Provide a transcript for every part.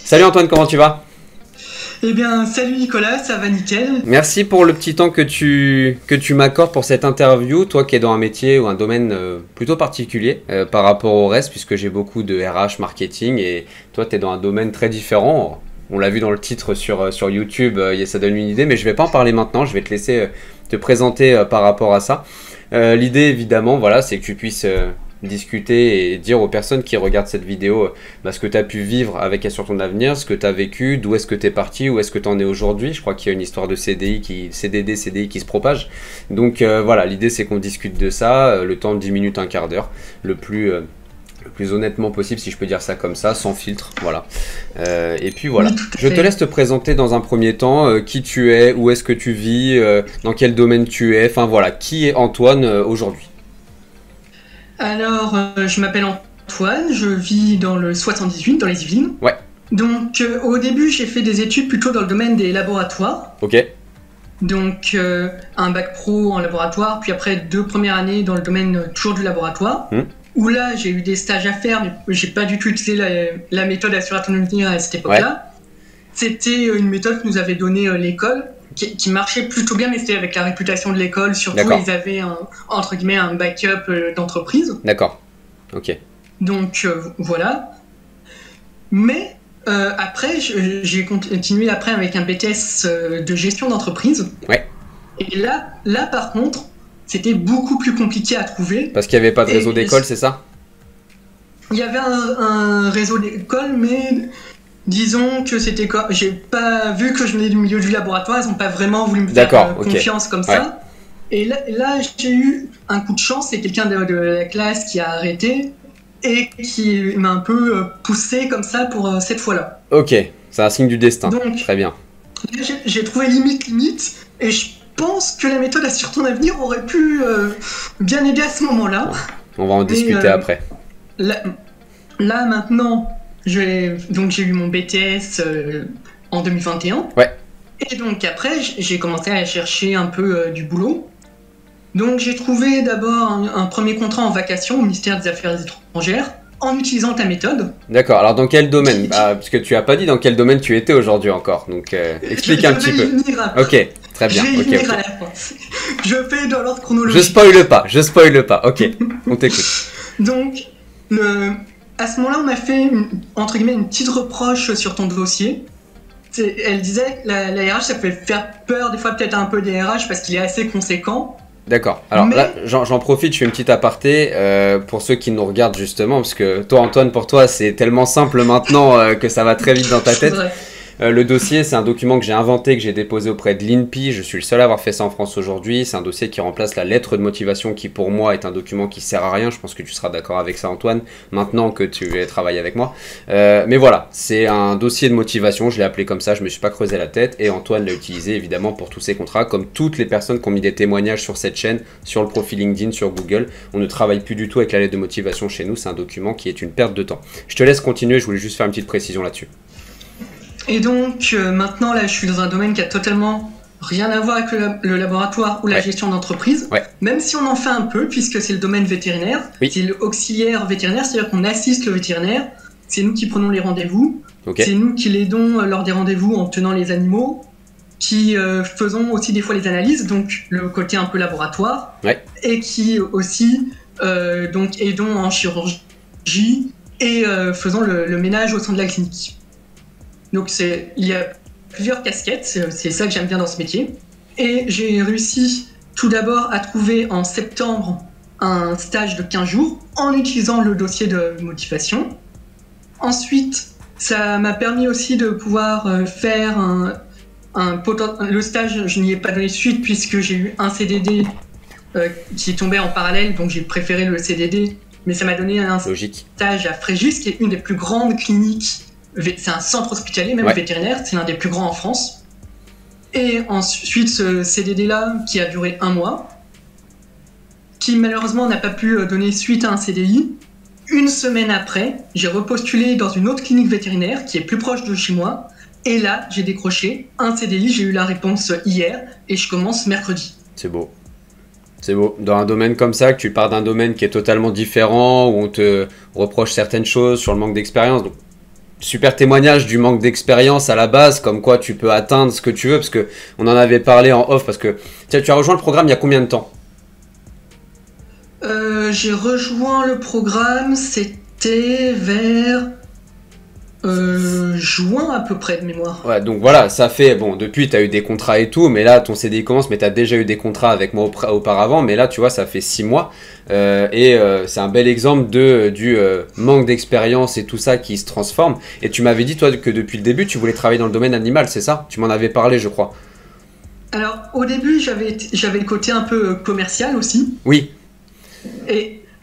Salut Antoine, comment tu vas? Eh bien, salut Nicolas, ça va nickel. Merci pour le petit temps que tu m'accordes pour cette interview, toi qui es dans un métier ou un domaine plutôt particulier par rapport au reste, puisque j'ai beaucoup de RH, marketing, et toi tu es dans un domaine très différent. On l'a vu dans le titre sur YouTube, ça donne une idée, mais je vais pas en parler maintenant, je vais te laisser te présenter par rapport à ça. L'idée évidemment, voilà, c'est que tu puisses discuter et dire aux personnes qui regardent cette vidéo ce que tu as pu vivre avec sur ton avenir, ce que tu as vécu, d'où est-ce que tu es parti, où est-ce que tu en es aujourd'hui. Je crois qu'il y a une histoire de CDD, CDI qui se propage. Donc voilà, l'idée c'est qu'on discute de ça, le temps de 10 minutes, un quart d'heure, le plus honnêtement possible, si je peux dire ça comme ça, sans filtre, voilà. Et puis voilà, Oui, tout à je te fait. laisse te présenter dans un premier temps qui tu es, où est-ce que tu vis, dans quel domaine tu es, enfin voilà, qui est Antoine aujourd'hui. Alors, je m'appelle Antoine, je vis dans le 78, dans les Yvelines. Ouais, Donc, au début, j'ai fait des études plutôt dans le domaine des laboratoires. ok, Donc, un bac pro en laboratoire, puis après 2 premières années dans le domaine toujours du laboratoire. hmm, Où là, j'ai eu des stages à faire, mais j'ai pas du tout utilisé la méthode Assuration d'avenir à cette ouais, époque-là. C'était une méthode que nous avait donnée l'école, qui marchait plutôt bien, mais c'était avec la réputation de l'école. Surtout, d'accord, ils avaient entre guillemets un backup d'entreprise. d'accord, ok, Donc voilà. Mais après, j'ai continué après avec un BTS de gestion d'entreprise. ouais, Et là par contre, c'était beaucoup plus compliqué à trouver. parce qu'il n'y avait pas de réseau Et d'école, c'est ça? il y avait un réseau d'écoles, mais disons que c'était quoi. J'ai pas vu que je venais du milieu du laboratoire, ils n'ont pas vraiment voulu me faire D'accord, ok, confiance comme ouais, ça. Et là, j'ai eu un coup de chance, c'est quelqu'un de la classe qui a arrêté et qui m'a un peu poussé comme ça pour cette fois-là. ok, c'est un signe du destin, Donc, très bien, là, j'ai trouvé limite, et je pense que la méthode Assure ton avenir aurait pu bien aider à ce moment-là. bon, on va en Mais discuter après. là, là, maintenant, donc j'ai eu mon BTS en 2021. Ouais, Et donc après, j'ai commencé à chercher un peu du boulot. Donc j'ai trouvé d'abord un premier contrat en vacation au ministère des Affaires étrangères en utilisant ta méthode. d'accord, alors dans quel domaine? Qui- qui- Parce que tu as pas dit dans quel domaine tu étais aujourd'hui encore, donc explique je un vais petit y peu. venir Ok, après. très Je bien, vais y ok, venir à ok. la fin. Je fais dans l'ordre Je chronologique. spoile pas, je spoile pas, ok, on t'écoute. Donc, à ce moment-là, on m'a fait, entre guillemets, une petite reproche sur ton dossier. Elle disait que la RH, ça peut faire peur des fois peut-être un peu des RH parce qu'il est assez conséquent. D'accord. Alors là, Mais j'en profite, je fais une petite aparté pour ceux qui nous regardent justement, parce que toi, Antoine, pour toi, c'est tellement simple maintenant que ça va très vite dans ta c'est tête. vrai. Le dossier, c'est un document que j'ai inventé, que j'ai déposé auprès de l'INPI. Je suis le seul à avoir fait ça en France aujourd'hui. C'est un dossier qui remplace la lettre de motivation qui, pour moi, est un document qui sert à rien. Je pense que tu seras d'accord avec ça, Antoine, maintenant que tu travailles avec moi. Mais voilà, c'est un dossier de motivation. Je l'ai appelé comme ça, je me suis pas creusé la tête. Et Antoine l'a utilisé, évidemment, pour tous ses contrats, comme toutes les personnes qui ont mis des témoignages sur cette chaîne, sur le profil LinkedIn, sur Google. On ne travaille plus du tout avec la lettre de motivation chez nous. C'est un document qui est une perte de temps. Je te laisse continuer. Je voulais juste faire une petite précision là-dessus. Et donc, maintenant, là, je suis dans un domaine qui a totalement rien à voir avec le laboratoire ou la Ouais, gestion d'entreprise, ouais, même si on en fait un peu, puisque c'est le domaine vétérinaire, oui, c'est l'auxiliaire vétérinaire, c'est-à-dire qu'on assiste le vétérinaire, c'est nous qui prenons les rendez-vous, ok, c'est nous qui l'aidons lors des rendez-vous en tenant les animaux, qui faisons aussi des fois les analyses, donc le côté un peu laboratoire, ouais. et qui aussi donc aidons en chirurgie et faisons le ménage au sein de la clinique. Donc il y a plusieurs casquettes, c'est ça que j'aime bien dans ce métier. Et j'ai réussi tout d'abord à trouver en septembre un stage de 15 jours en utilisant le dossier de motivation. Ensuite, ça m'a permis aussi de pouvoir faire le stage, je n'y ai pas donné suite puisque j'ai eu un CDD qui tombait en parallèle, donc j'ai préféré le CDD, mais ça m'a donné un Logique. stage à Fréjus, qui est une des plus grandes cliniques. C'est un centre hospitalier, même Ouais. vétérinaire, c'est l'un des plus grands en France. Et ensuite, ce CDD-là, qui a duré 1 mois, qui malheureusement n'a pas pu donner suite à un CDI. Une semaine après, j'ai repostulé dans une autre clinique vétérinaire qui est plus proche de chez moi. Et là, j'ai décroché un CDI, j'ai eu la réponse hier et je commence mercredi. C'est beau. C'est beau. Dans un domaine comme ça, que tu pars d'un domaine qui est totalement différent, où on te reproche certaines choses sur le manque d'expérience. Donc, super témoignage du manque d'expérience à la base, comme quoi tu peux atteindre ce que tu veux, parce que on en avait parlé en off, parce que tu as rejoint le programme il y a combien de temps? J'ai rejoint le programme, c'était vers juin à peu près de mémoire. Ouais, donc voilà, ça fait, bon, depuis tu as eu des contrats et tout, mais là ton CDI commence, mais tu as déjà eu des contrats avec moi auparavant, mais là tu vois, ça fait 6 mois, c'est un bel exemple du manque d'expérience et tout ça qui se transforme. Et tu m'avais dit, toi, que depuis le début, tu voulais travailler dans le domaine animal, c'est ça? Tu m'en avais parlé, je crois. Alors, au début, j'avais le côté un peu commercial aussi. Oui.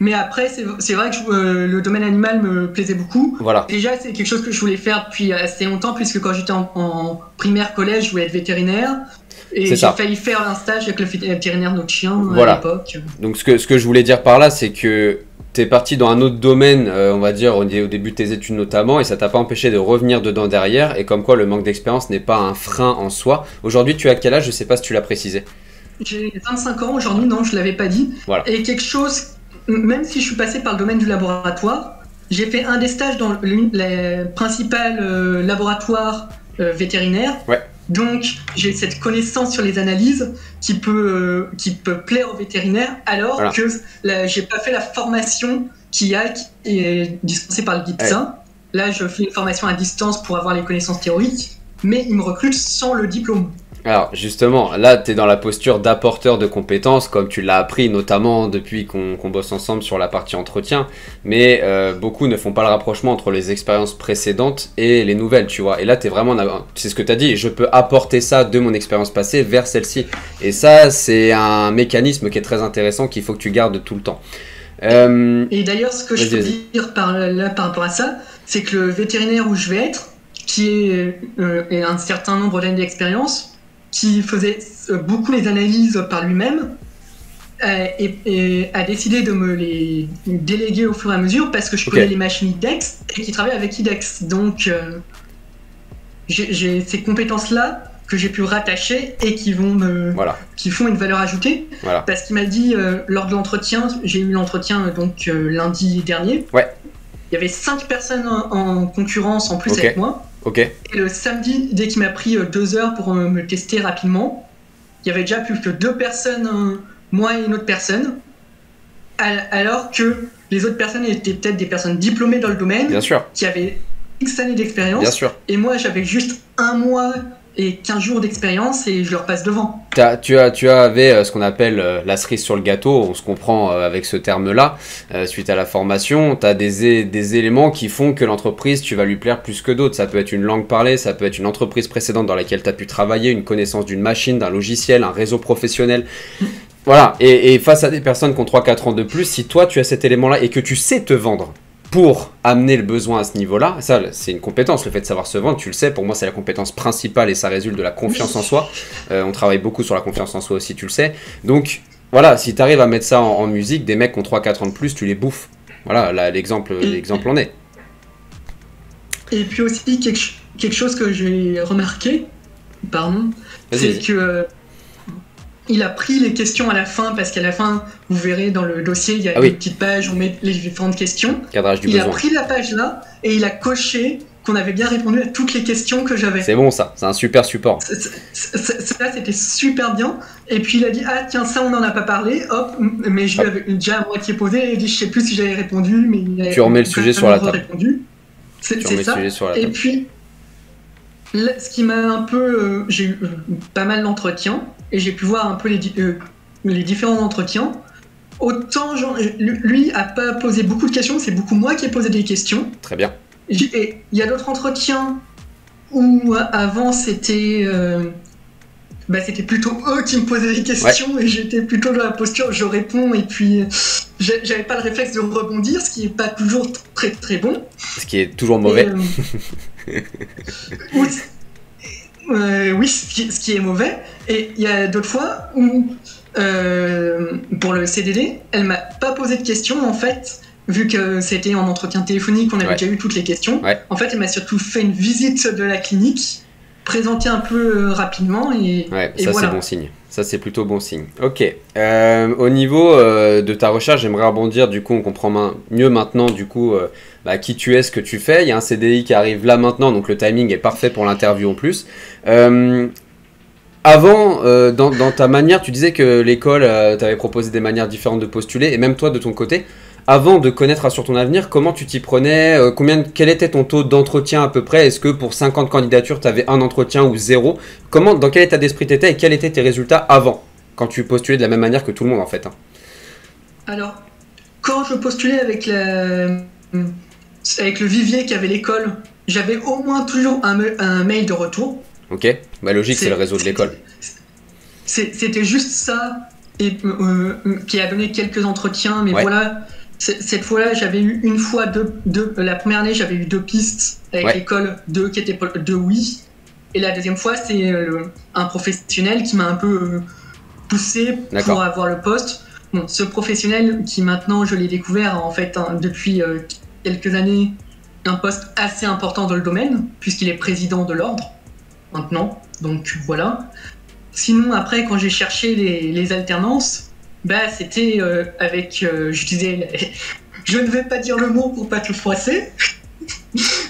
Mais après, c'est vrai que le domaine animal me plaisait beaucoup. Voilà. Déjà, c'est quelque chose que je voulais faire depuis assez longtemps, puisque quand j'étais en primaire, collège, je voulais être vétérinaire. Et j'ai failli faire un stage avec le vétérinaire de notre chien à l'époque. Donc ce que je voulais dire par là, c'est que tu es parti dans un autre domaine, on va dire, au début de tes études notamment, et ça t'a pas empêché de revenir dedans derrière, et comme quoi le manque d'expérience n'est pas un frein en soi. Aujourd'hui, tu as quel âge? Je sais pas si tu l'as précisé. J'ai 25 ans aujourd'hui, non, je l'avais pas dit. Voilà. Et quelque chose, même si je suis passé par le domaine du laboratoire, j'ai fait un des stages dans les principaux laboratoires vétérinaires. Ouais. Donc, j'ai cette connaissance sur les analyses qui peut plaire aux vétérinaires, alors que j'ai pas fait la formation qui est dispensée par le GIPSA. Ouais. Là, je fais une formation à distance pour avoir les connaissances théoriques, mais ils me recrutent sans le diplôme. Alors justement, là tu es dans la posture d'apporteur de compétences, comme tu l'as appris notamment depuis qu'on bosse ensemble sur la partie entretien, mais beaucoup ne font pas le rapprochement entre les expériences précédentes et les nouvelles, tu vois. Et là tu es vraiment, c'est ce que tu as dit, je peux apporter ça de mon expérience passée vers celle-ci. Et ça c'est un mécanisme qui est très intéressant qu'il faut que tu gardes tout le temps. Et d'ailleurs ce que je peux dire par rapport à ça, c'est que le vétérinaire où je vais être, qui est un certain nombre d'années d'expérience, qui faisait beaucoup les analyses par lui-même, et a décidé de me les déléguer au fur et à mesure parce que je connais les machines IDEX et qui travaille avec IDEX. Donc j'ai ces compétences-là que j'ai pu rattacher et qui font une valeur ajoutée. Voilà. Parce qu'il m'a dit lors de l'entretien, j'ai eu l'entretien donc lundi dernier. Ouais. Il y avait 5 personnes en concurrence en plus avec moi. Okay. Et le samedi, dès qu'il m'a pris 2 heures pour me tester rapidement, il y avait déjà plus que 2 personnes, moi et une autre personne, alors que les autres personnes étaient peut-être des personnes diplômées dans le domaine, bien sûr, qui avaient X années d'expérience, bien sûr. Et moi j'avais juste 1 mois et 15 jours d'expérience et je leur passe devant. Tu avais ce qu'on appelle la cerise sur le gâteau, on se comprend avec ce terme-là, suite à la formation, tu as des éléments qui font que l'entreprise, tu vas lui plaire plus que d'autres. Ça peut être une langue parlée, ça peut être une entreprise précédente dans laquelle tu as pu travailler, une connaissance d'une machine, d'un logiciel, un réseau professionnel. Voilà, et face à des personnes qui ont 3-4 ans de plus, si toi tu as cet élément-là et que tu sais te vendre pour amener le besoin à ce niveau-là, ça c'est une compétence, le fait de savoir se vendre, tu le sais, pour moi c'est la compétence principale et ça résulte de la confiance en soi. On travaille beaucoup sur la confiance en soi aussi, tu le sais. Donc voilà, si tu arrives à mettre ça en musique, des mecs qui ont 3-4 ans de plus, tu les bouffes. Voilà, là, l'exemple en est. Et puis aussi quelque chose que j'ai remarqué, c'est que il a pris les questions à la fin, parce qu'à la fin, vous verrez dans le dossier, il y a une petite page où on met les différentes questions. Cadrage du besoin. Il a pris la page là et il a coché qu'on avait bien répondu à toutes les questions que j'avais. C'est bon ça, c'est un super support. Ça c'était super bien. Et puis il a dit, ah tiens, ça on n'en a pas parlé, hop, mais je lui avais déjà à moitié posé, et dit, je sais plus si j'avais répondu, mais tu remets le sujet sur la table. C'est ça. Et puis, là, ce qui m'a un peu... j'ai eu pas mal d'entretiens, et j'ai pu voir un peu les différents entretiens. Autant, lui a pas posé beaucoup de questions, c'est beaucoup moi qui ai posé des questions. Très bien. Et il y a d'autres entretiens où avant c'était plutôt eux qui me posaient des questions, et j'étais plutôt dans la posture je réponds, et puis j'avais pas le réflexe de rebondir, ce qui est pas toujours très très bon. Ce qui est toujours mauvais. Oui, ce qui est mauvais. Et il y a d'autres fois où, pour le CDD, elle m'a pas posé de questions en fait, vu que c'était en entretien téléphonique, on avait déjà eu toutes les questions. En fait, elle m'a surtout fait une visite de la clinique présenter un peu rapidement Ouais, et ça voilà. c'est bon signe. Ça c'est plutôt bon signe. Ok. Au niveau de ta recherche, j'aimerais rebondir. Du coup, on comprend mieux maintenant du coup qui tu es, ce que tu fais. Il y a un CDI qui arrive là maintenant, donc le timing est parfait pour l'interview en plus. Avant, dans ta manière, tu disais que l'école t'avait proposé des manières différentes de postuler, et même toi de ton côté. Avant de connaître Assure ton avenir, comment tu t'y prenais, quel était ton taux d'entretien à peu près? Est-ce que pour 50 candidatures, tu avais un entretien ou zéro? Dans quel état d'esprit tu étais et quels étaient tes résultats avant, quand tu postulais de la même manière que tout le monde en fait, hein? Alors, quand je postulais avec le vivier qu'avait l'école, j'avais au moins toujours un mail de retour. Ok, bah logique, c'est le réseau de l'école. C'était juste ça et qui a donné quelques entretiens, mais Ouais. voilà. Cette fois-là, j'avais eu une fois la première année, j'avais eu 2 pistes avec Ouais. l'école, 2 qui étaient 2 oui. Et la deuxième fois, c'est un professionnel qui m'a un peu poussé D'accord. pour avoir le poste. Bon, ce professionnel qui maintenant, je l'ai découvert en fait depuis quelques années, un poste assez important dans le domaine, puisqu'il est président de l'ordre maintenant. Donc voilà. Sinon, après, quand j'ai cherché les alternances, c'était je disais, je ne vais pas dire le mot pour pas tout froisser,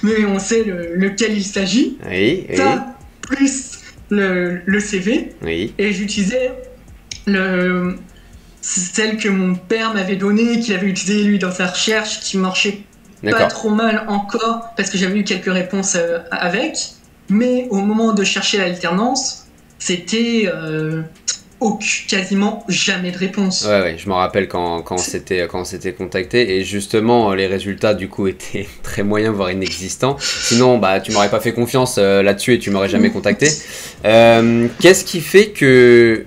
mais on sait lequel il s'agit. Oui, oui. Ça, plus le CV, Oui. et j'utilisais celle que mon père m'avait donnée, qu'il avait utilisée lui dans sa recherche, qui marchait pas trop mal encore, parce que j'avais eu quelques réponses avec, mais au moment de chercher l'alternance, c'était quasiment jamais de réponse. Ouais, je me rappelle quand on s'était contacté, et justement les résultats du coup étaient très moyens, voire inexistants. Sinon tu m'aurais pas fait confiance là-dessus et tu m'aurais jamais contacté. Qu'est-ce qui fait que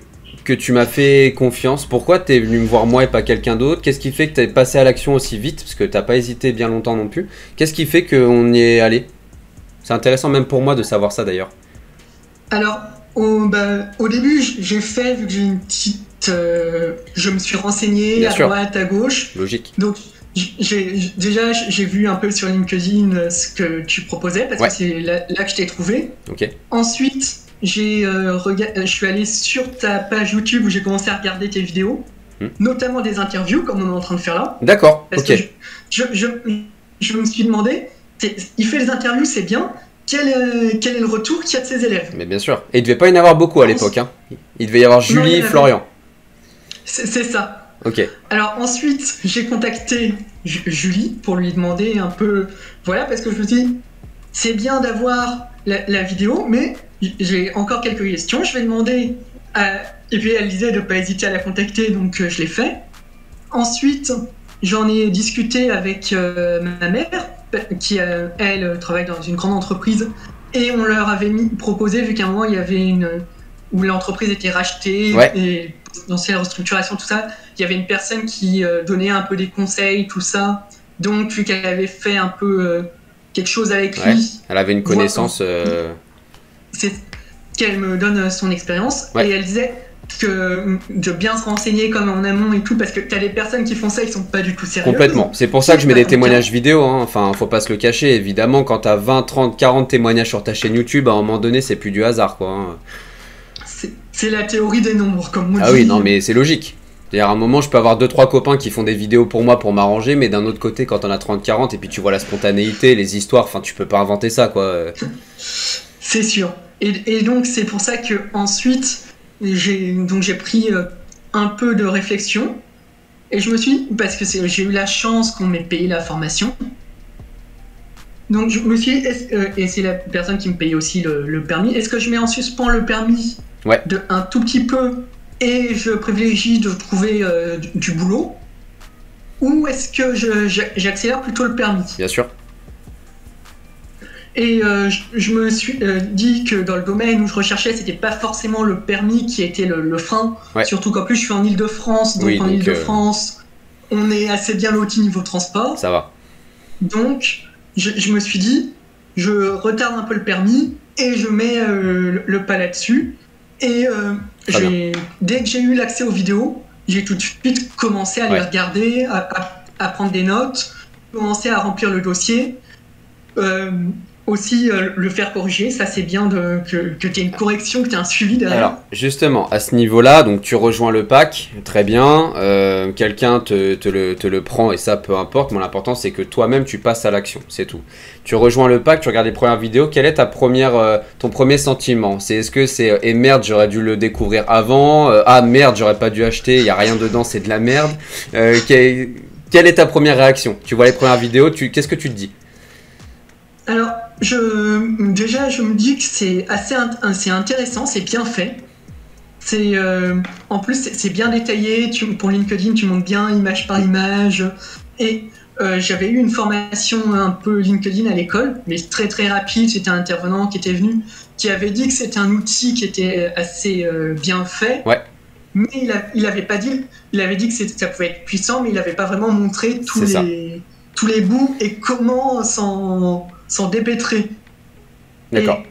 tu m'as fait confiance? Pourquoi t'es venu me voir moi et pas quelqu'un d'autre? Qu'est-ce qui fait que t'es passé à l'action aussi vite? Parce que t'as pas hésité bien longtemps non plus. Qu'est-ce qui fait qu'on y est allé? C'est intéressant même pour moi de savoir ça d'ailleurs. Alors, au début, j'ai fait, vu que j'ai une petite... je me suis renseigné Bien à sûr. droite, à gauche. Logique. Donc, j'ai vu un peu sur LinkedIn ce que tu proposais, parce Ouais. que c'est là que je t'ai trouvé. Ok. Ensuite, je suis allé sur ta page YouTube où j'ai commencé à regarder tes vidéos, notamment des interviews, comme on est en train de faire là. D'accord, Parce ok. que je me suis demandé, il fait les interviews, c'est bien, quel est le retour qu'il y a de ses élèves? Mais bien sûr. Et il devait pas y en avoir beaucoup à l'époque, hein. Il devait y avoir Non, il y Julie, en avait. Florian. C'est ça. Ok. Alors ensuite, j'ai contacté Julie pour lui demander un peu... Voilà, parce que je me suis dit, c'est bien d'avoir la vidéo, mais j'ai encore quelques questions. Je vais demander... Et puis elle disait de ne pas hésiter à la contacter, donc je l'ai fait. Ensuite, j'en ai discuté avec ma mère, qui, elle, travaille dans une grande entreprise, et on leur avait proposé, vu qu'à un moment, il y avait où l'entreprise était rachetée, Ouais. et dans la restructuration, tout ça, il y avait une personne qui donnait un peu des conseils, tout ça. Donc, vu qu'elle avait fait un peu quelque chose avec Ouais. lui, Elle avait une connaissance. c'est qu'elle me donne son expérience, Ouais. et elle disait que de bien se renseigner comme en amont et tout, parce que t'as des personnes qui font ça, ils sont pas du tout sérieux. Complètement. C'est pour ça que je mets des témoignages vidéo, hein. Enfin, faut pas se le cacher, évidemment. Quand t'as 20, 30, 40 témoignages sur ta chaîne YouTube, à un moment donné, c'est plus du hasard, quoi, hein. C'est la théorie des nombres, comme on dit. Ah oui, non, mais c'est logique. C'est-à-dire, à un moment, je peux avoir 2-3 copains qui font des vidéos pour moi pour m'arranger, mais d'un autre côté, quand on a 30-40 et puis tu vois la spontanéité, les histoires, enfin, tu peux pas inventer ça, quoi. C'est sûr. Et donc, c'est pour ça que ensuite, j'ai pris un peu de réflexion, et je me suis dit, parce que j'ai eu la chance qu'on m'ait payé la formation. Donc, je me suis dit, et c'est la personne qui me payait aussi le permis, est-ce que je mets en suspens le permis Ouais. de un tout petit peu et je privilégie de trouver du boulot, ou est-ce que j'accélère plutôt le permis? Bien sûr. Et je me suis dit que dans le domaine où je recherchais, c'était pas forcément le permis qui était le frein. Ouais. Surtout qu'en plus, je suis en Île-de-France, donc Oui, en donc, Île-de-France, on est assez bien loti niveau transport. Ça va. Donc, je me suis dit, je retarde un peu le permis et je mets le pas là-dessus. Et dès que j'ai eu l'accès aux vidéos, j'ai tout de suite commencé à les regarder, à prendre des notes, commencer à remplir le dossier. aussi le faire corriger. Ça, c'est bien que tu aies une correction, que tu aies un suivi derrière. Alors, justement, à ce niveau-là, donc tu rejoins le pack, très bien. Quelqu'un te le prend et ça, peu importe. Moi, l'important, c'est que toi-même, tu passes à l'action. C'est tout. Tu rejoins le pack, tu regardes les premières vidéos. Quel est ton premier sentiment? Est-ce que c'est et merde, j'aurais dû le découvrir avant, ah merde, j'aurais pas dû acheter, il n'y a rien dedans, c'est de la merde. Quelle est ta première réaction? Tu vois les premières vidéos, qu'est-ce que tu te dis? Alors, déjà, je me dis que c'est intéressant, c'est bien fait. En plus, c'est bien détaillé. Pour LinkedIn, tu montes bien image par image. Et j'avais eu une formation un peu LinkedIn à l'école, mais très très rapide. C'était un intervenant qui était venu, qui avait dit que c'était un outil qui était assez bien fait. Ouais. Mais il avait pas dit. Il avait dit que ça pouvait être puissant, mais il n'avait pas vraiment montré tous les bouts et comment s'en dépêtrer. D'accord.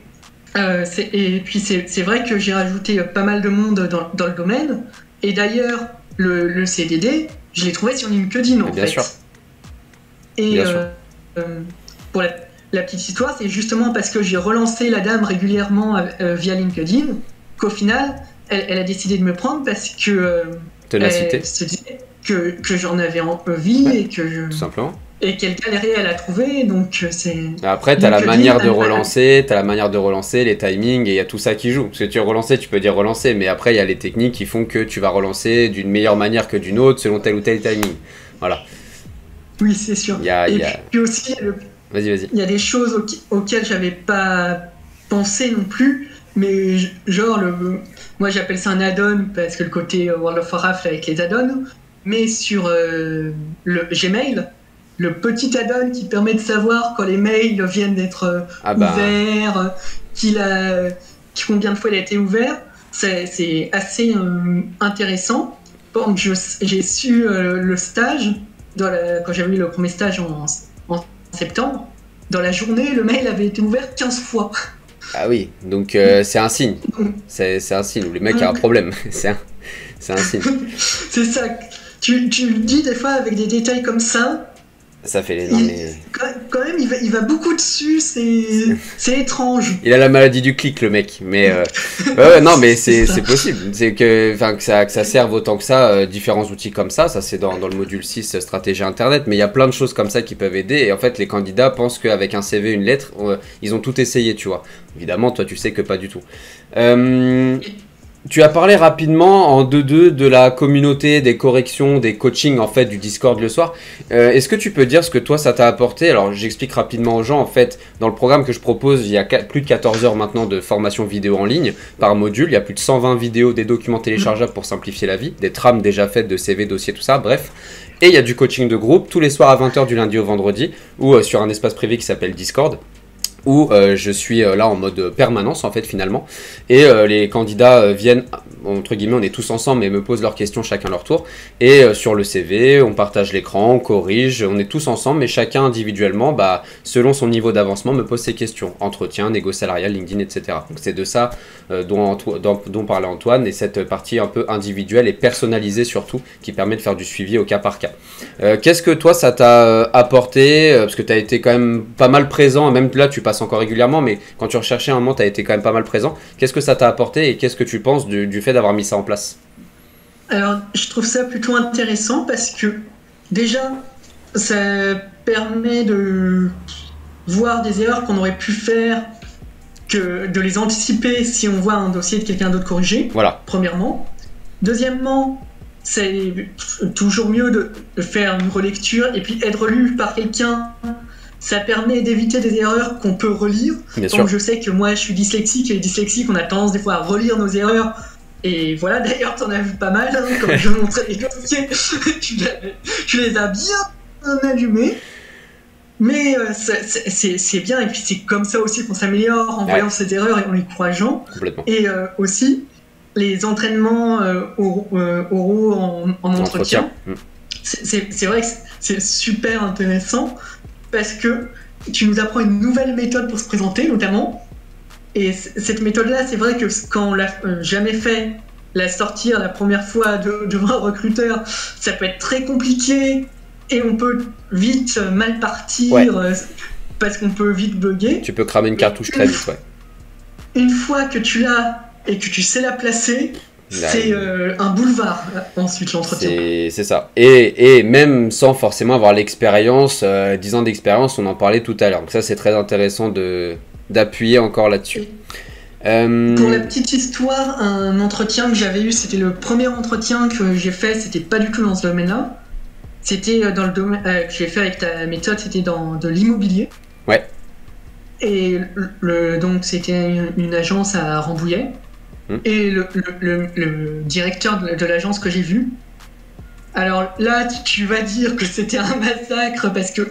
Et puis c'est vrai que j'ai rajouté pas mal de monde dans le domaine. Et d'ailleurs, le CDD, je l'ai trouvé sur LinkedIn en fait. Bien sûr. Et Bien sûr. Pour la petite histoire, c'est justement parce que j'ai relancé la dame régulièrement via LinkedIn qu'au final, elle a décidé de me prendre parce que Te cité. se disait que j'en avais envie et que tout simplement. Et qu'elle galérait à la trouver, donc c'est... Après, tu as la manière de relancer, les timings, et il y a tout ça qui joue. Parce que tu relancer, tu peux dire relancer, mais après, il y a les techniques qui font que tu vas relancer d'une meilleure manière que d'une autre, selon tel ou tel timing. Voilà. Oui, c'est sûr. Puis aussi, vas-y. Il y a des choses auxquelles j'avais pas pensé non plus, mais genre, moi j'appelle ça un add-on, parce que le côté World of Warcraft avec les add-ons, mais sur le Gmail, le petit add-on qui permet de savoir quand les mails viennent d'être ouverts, combien de fois il a été ouvert, c'est assez intéressant. Bon, j'ai su le stage, quand j'avais eu le premier stage en septembre, dans la journée, le mail avait été ouvert 15 fois. Ah oui, donc c'est un signe. C'est un signe où le mec a un problème. C'est un signe. C'est ça. Tu le dis des fois avec des détails comme ça. Ça fait les Quand même, il va beaucoup dessus, c'est étrange. Il a la maladie du clic, le mec. Mais non, mais c'est possible. C'est que ça serve autant que ça, différents outils comme ça. Ça, c'est dans le module 6, stratégie internet. Mais il y a plein de choses comme ça qui peuvent aider. Et en fait, les candidats pensent qu'avec un CV, une lettre, ils ont tout essayé, tu vois. Évidemment, toi, tu sais que pas du tout. Tu as parlé rapidement en 2-2 de la communauté, des corrections, des coachings en fait du Discord le soir. Est-ce que tu peux dire ce que toi ça t'a apporté? Alors j'explique rapidement aux gens en fait, dans le programme que je propose, il y a plus de 14 heures maintenant de formation vidéo en ligne par module. Il y a plus de 120 vidéos, des documents téléchargeables pour simplifier la vie, des trames déjà faites de CV, dossiers, tout ça, bref. Et il y a du coaching de groupe tous les soirs à 20h du lundi au vendredi ou sur un espace privé qui s'appelle Discord, où je suis là en mode permanence en fait finalement, et les candidats viennent, entre guillemets on est tous ensemble, mais me posent leurs questions chacun leur tour, et sur le CV on partage l'écran, on corrige, on est tous ensemble, mais chacun individuellement, selon son niveau d'avancement, me pose ses questions, entretien, négo salarial, LinkedIn, etc. Donc c'est de ça dont parlait Antoine, et cette partie un peu individuelle et personnalisée surtout, qui permet de faire du suivi au cas par cas. Qu'est-ce que toi ça t'a apporté, parce que tu as été quand même pas mal présent, même là tu passes encore régulièrement, mais quand tu recherchais un moment, tu as été quand même pas mal présent. Qu'est-ce que ça t'a apporté et qu'est-ce que tu penses du fait d'avoir mis ça en place? Alors, je trouve ça plutôt intéressant parce que déjà, ça permet de voir des erreurs qu'on aurait pu faire, de les anticiper si on voit un dossier de quelqu'un d'autre corrigé, voilà. Premièrement. Deuxièmement, c'est toujours mieux de faire une relecture et puis être lu par quelqu'un. Ça permet d'éviter des erreurs qu'on peut relire. Bien Donc sûr. je sais que moi je suis dyslexique et les dyslexiques on a tendance des fois à relire nos erreurs. Et voilà, d'ailleurs t'en as vu pas mal, hein, comme je montrais les dossiers, tu les as bien allumés. Mais c'est bien, et puis c'est comme ça aussi qu'on s'améliore en voyant ces erreurs et en les corrigeant. Complètement. Et aussi, les entraînements oraux en entretien. C'est vrai que c'est super intéressant parce que tu nous apprends une nouvelle méthode pour se présenter, notamment. Et cette méthode-là, c'est vrai que quand on l'a jamais fait, la sortir la première fois devant un recruteur, ça peut être très compliqué et on peut vite mal partir. Ouais. parce qu'on peut vite bugger. Tu peux cramer une cartouche très vite, ouais. Une fois que tu l'as et que tu sais la placer, c'est un boulevard ensuite l'entretien. C'est ça. Et même sans forcément avoir l'expérience, 10 ans d'expérience, on en parlait tout à l'heure. Donc ça c'est très intéressant d'appuyer encore là-dessus. Pour la petite histoire, un entretien que j'avais eu, c'était le premier entretien que j'ai fait, c'était pas du tout dans ce domaine-là. C'était dans le domaine que j'ai fait avec ta méthode, c'était dans de l'immobilier. Ouais. Et donc c'était une agence à Rambouillet. Et le directeur de l'agence que j'ai vu, alors là tu vas dire que c'était un massacre parce que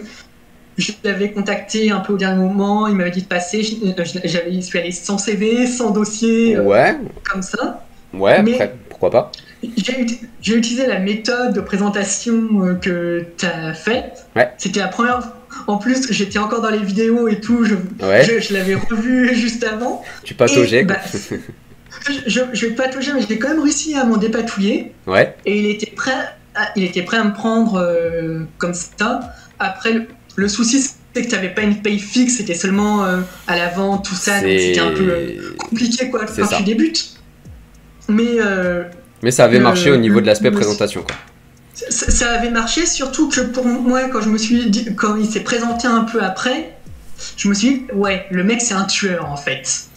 je l'avais contacté un peu au dernier moment, il m'avait dit de passer, je suis allé sans CV, sans dossier, ouais. Comme ça. Ouais, mais après, pourquoi pas. J'ai utilisé la méthode de présentation que tu as faite. Ouais. C'était la première. En plus, j'étais encore dans les vidéos et tout, je l'avais revu juste avant. Tu pataugeais, quoi. Je pataugeais, mais j'ai quand même réussi à m'en dépatouiller. Ouais. Et il était prêt à me prendre comme ça. Après, le souci, c'est que tu n'avais pas une paye fixe, c'était seulement à la vente, tout ça. Donc c'était un peu compliqué quoi, quand tu débutes. Mais ça avait marché au niveau de l'aspect présentation, quoi. Ça avait marché, surtout que pour moi, quand il s'est présenté un peu après, je me suis dit, ouais, le mec c'est un tueur en fait.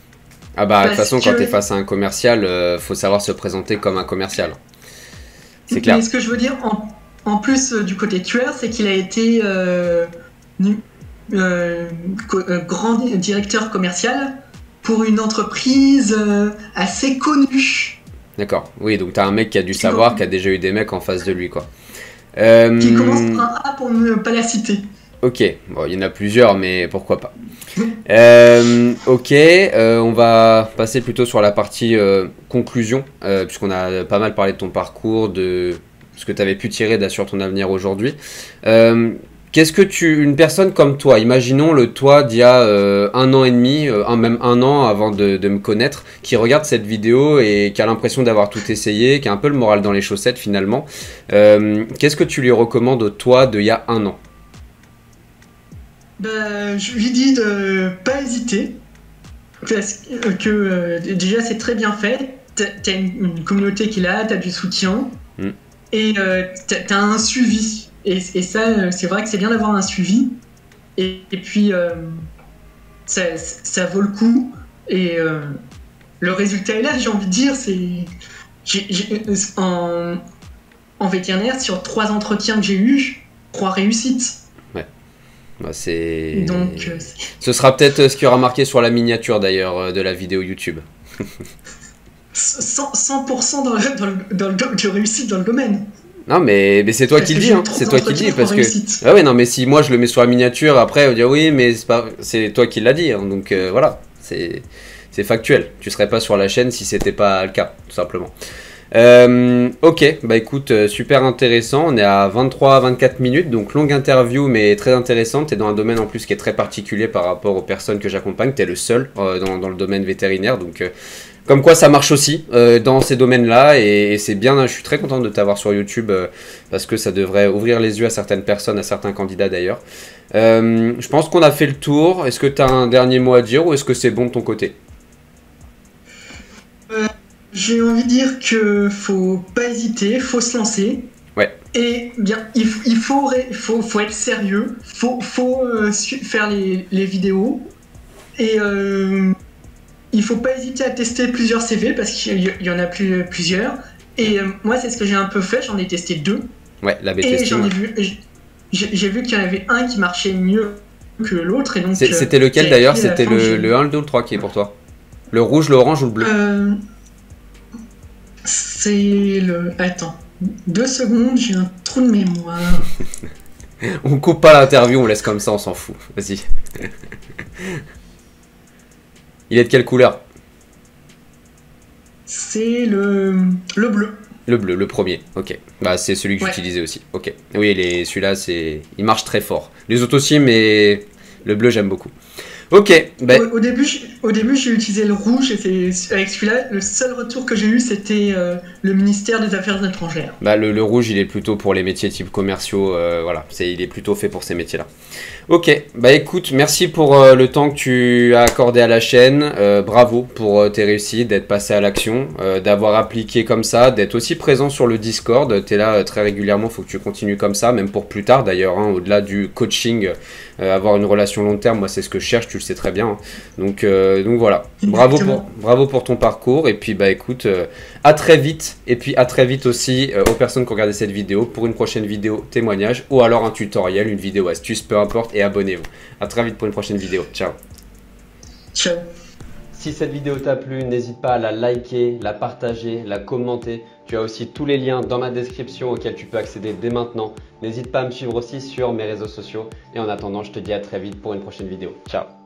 Ah bah de toute façon, quand t'es face à un commercial, faut savoir se présenter comme un commercial. C'est clair. Mais ce que je veux dire, en plus du côté tueur, c'est qu'il a été grand directeur commercial pour une entreprise assez connue. D'accord, oui, donc t'as un mec qui a du savoir, qui a déjà eu des mecs en face de lui, quoi. Qui commence par un A pour ne pas la citer. Ok, bon, il y en a plusieurs, mais pourquoi pas. Ok, on va passer plutôt sur la partie conclusion, puisqu'on a pas mal parlé de ton parcours, de ce que tu avais pu tirer sur ton avenir aujourd'hui. Qu'est-ce que une personne comme toi, imaginons le toi d'il y a 1 an et demi, même 1 an avant de me connaître, qui regarde cette vidéo et qui a l'impression d'avoir tout essayé, qui a un peu le moral dans les chaussettes finalement, qu'est-ce que tu lui recommandes au toi d'il y a 1 an? Je lui dis de pas hésiter, parce que déjà c'est très bien fait, t'as une communauté qui est là, t'as du soutien, et t'as un suivi. Et ça, c'est vrai que c'est bien d'avoir un suivi. Et puis, ça vaut le coup. Et le résultat est là, j'ai envie de dire. En vétérinaire, sur 3 entretiens que j'ai eus, 3 réussites. Ouais. Bah, c'est... Donc, ce sera peut-être ce qui aura marqué sur la miniature d'ailleurs de la vidéo YouTube. 100% de réussite dans le domaine. Non mais c'est toi qui le dis, hein. C'est toi qui le dis parce que ah ouais non mais si moi je le mets sur la miniature après on dit oui mais c'est toi qui l'as dit hein. Donc voilà c'est factuel. Tu serais pas sur la chaîne si c'était pas le cas tout simplement. Ok bah écoute super intéressant, on est à 23-24 minutes donc longue interview mais très intéressante. T'es dans un domaine en plus qui est très particulier par rapport aux personnes que j'accompagne. T'es le seul dans le domaine vétérinaire donc comme quoi ça marche aussi dans ces domaines-là et c'est bien, je suis très content de t'avoir sur YouTube parce que ça devrait ouvrir les yeux à certaines personnes, à certains candidats d'ailleurs. Je pense qu'on a fait le tour. Est-ce que tu as un dernier mot à dire ou est-ce que c'est bon de ton côté? J'ai envie de dire que faut pas hésiter, faut se lancer. Ouais. Et bien, il faut être sérieux, faut faire les vidéos et il faut pas hésiter à tester plusieurs CV parce qu'il y en a plusieurs. Et moi, c'est ce que j'ai un peu fait. J'en ai testé 2. Ouais, la B-testing. Et j'ai vu qu'il y en avait un qui marchait mieux que l'autre. Et donc c'était lequel d'ailleurs? C'était le 1, le 2 ou le 3 qui est pour toi? Le rouge, l'orange ou le bleu? C'est le... Attends. 2 secondes, j'ai un trou de mémoire. On coupe pas l'interview, on laisse comme ça, on s'en fout. Vas-y. Il est de quelle couleur? C'est le bleu. Le bleu, le premier, ok. Bah c'est celui que j'utilisais aussi, ok. Oui, celui-là, il marche très fort. Les autres aussi, mais le bleu, j'aime beaucoup. Ok. Bah... Au début, j'ai utilisé le rouge et avec celui-là, le seul retour que j'ai eu, c'était le ministère des Affaires étrangères. Bah le rouge, il est plutôt pour les métiers type commerciaux, voilà. Il est plutôt fait pour ces métiers-là. Ok, bah écoute, merci pour le temps que tu as accordé à la chaîne. Bravo pour tes réussites, d'être passé à l'action, d'avoir appliqué comme ça, d'être aussi présent sur le Discord. Tu es là très régulièrement, faut que tu continues comme ça, même pour plus tard d'ailleurs, hein, au-delà du coaching, avoir une relation long terme, moi c'est ce que je cherche, tu le sais très bien. Hein. Donc voilà, bravo pour ton parcours. Et puis bah écoute, à très vite. Et puis à très vite aussi aux personnes qui ont regardé cette vidéo pour une prochaine vidéo témoignage ou alors un tutoriel, une vidéo astuce, peu importe. Et abonnez-vous. À très vite pour une prochaine vidéo. Ciao. Ciao. Si cette vidéo t'a plu, n'hésite pas à la liker, la partager, la commenter. Tu as aussi tous les liens dans ma description auxquels tu peux accéder dès maintenant. N'hésite pas à me suivre aussi sur mes réseaux sociaux. Et en attendant, je te dis à très vite pour une prochaine vidéo. Ciao.